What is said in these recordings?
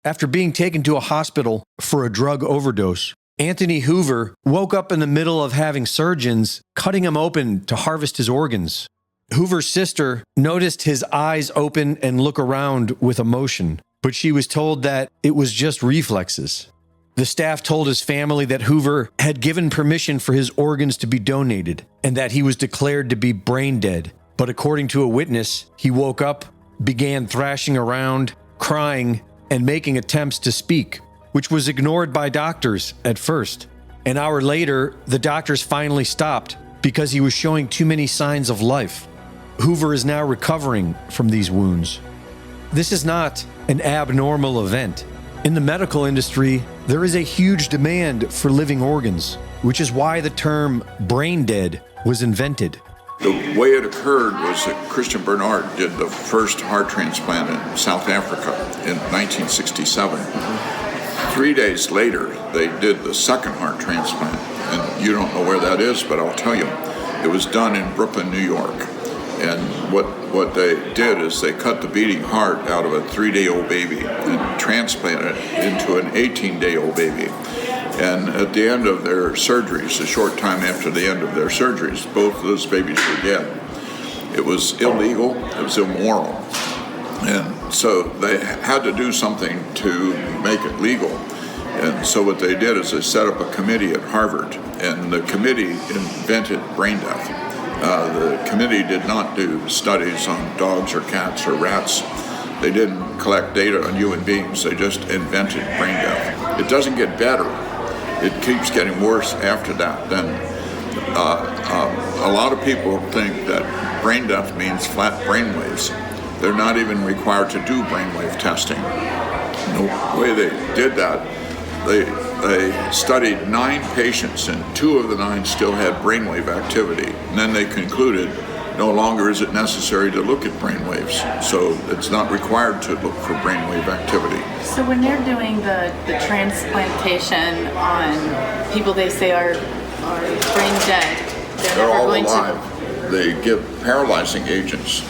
After being taken to a hospital for a drug overdose, Anthony Hoover woke up in the middle of having surgeons cutting him open to harvest his organs. Hoover's sister noticed his eyes open and look around with emotion, but she was told that it was just reflexes. The staff told his family that Hoover had given permission for his organs to be donated and that he was declared to be brain dead. But according to a witness, he woke up, began thrashing around, crying, and making attempts to speak, which was ignored by doctors at first. An hour later, the doctors finally stopped because he was showing too many signs of life. Hoover is now recovering from these wounds. This is not an abnormal event. In the medical industry, there is a huge demand for living organs, which is why the term brain dead was invented. The way it occurred was that Christian Bernard did the first heart transplant in South Africa in 1967. 3 days later, they did the second heart transplant. And you don't know where that is, but I'll tell you. It was done in Brooklyn, New York. And what they did is they cut the beating heart out of a 3-day-old baby and transplanted it into an 18-day-old baby. And at the end of their surgeries, a short time after the end of their surgeries, both of those babies were dead. It was illegal, it was immoral. And so they had to do something to make it legal. And so what they did is they set up a committee at Harvard, and the committee invented brain death. The committee did not do studies on dogs or cats or rats. They didn't collect data on human beings. They just invented brain death. It doesn't get better. It keeps getting worse after that. Then a lot of people think that brain death means flat brainwaves. They're not even required to do brainwave testing. The way they did that, they studied 9 patients, and 2 of the 9 still had brainwave activity. And then they concluded no longer is it necessary to look at brainwaves, so it's not required to look for brainwave activity. So when they're doing the transplantation on people they say are brain dead, they're all alive. They give paralyzing agents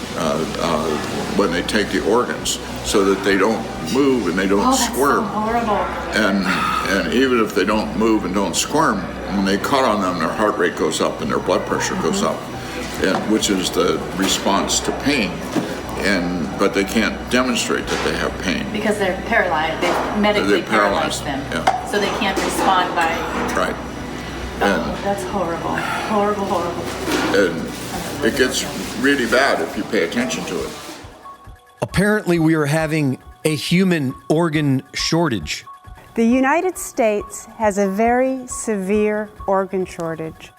when they take the organs so that they don't move and they don't squirm. So horrible. And even if they don't move and don't squirm, when they cut on them, their heart rate goes up and their blood pressure goes up, which is the response to pain. But they can't demonstrate that they have pain. Because they're paralyzed. They've medically paralyzed them. Yeah. So they can't respond by... Right. That's horrible. Horrible. And it gets really bad if you pay attention to it. Apparently, we are having a human organ shortage. The United States has a very severe organ shortage.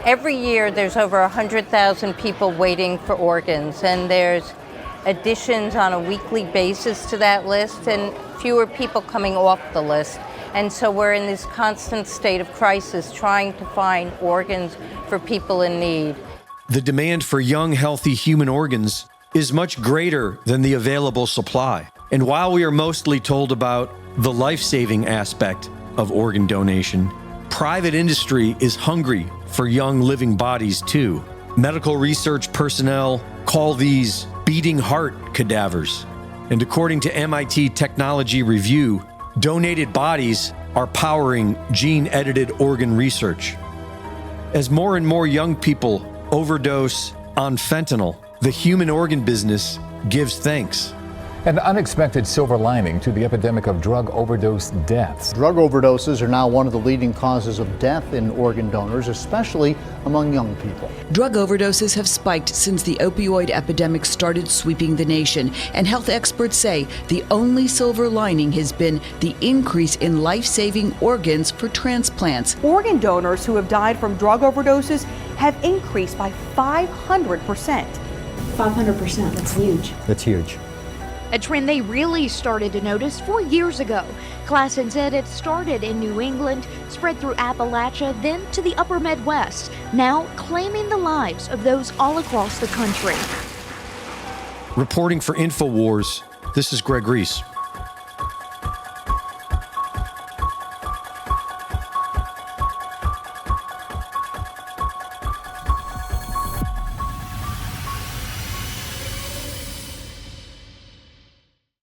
Every year, there's over 100,000 people waiting for organs, and there's additions on a weekly basis to that list, and fewer people coming off the list. And so we're in this constant state of crisis, trying to find organs for people in need. The demand for young, healthy human organs is much greater than the available supply. And while we are mostly told about the life-saving aspect of organ donation, private industry is hungry for young living bodies too. Medical research personnel call these beating heart cadavers. And according to MIT Technology Review, donated bodies are powering gene-edited organ research. As more and more young people overdose on fentanyl, the human organ business gives thanks. An unexpected silver lining to the epidemic of drug overdose deaths. Drug overdoses are now one of the leading causes of death in organ donors, especially among young people. Drug overdoses have spiked since the opioid epidemic started sweeping the nation, and health experts say the only silver lining has been the increase in life-saving organs for transplants. Organ donors who have died from drug overdoses have increased by 500%. 500%, that's huge. That's huge. A trend they really started to notice 4 years ago. Klassen said it started in New England, spread through Appalachia, then to the upper Midwest, now claiming the lives of those all across the country. Reporting for InfoWars, this is Greg Reese.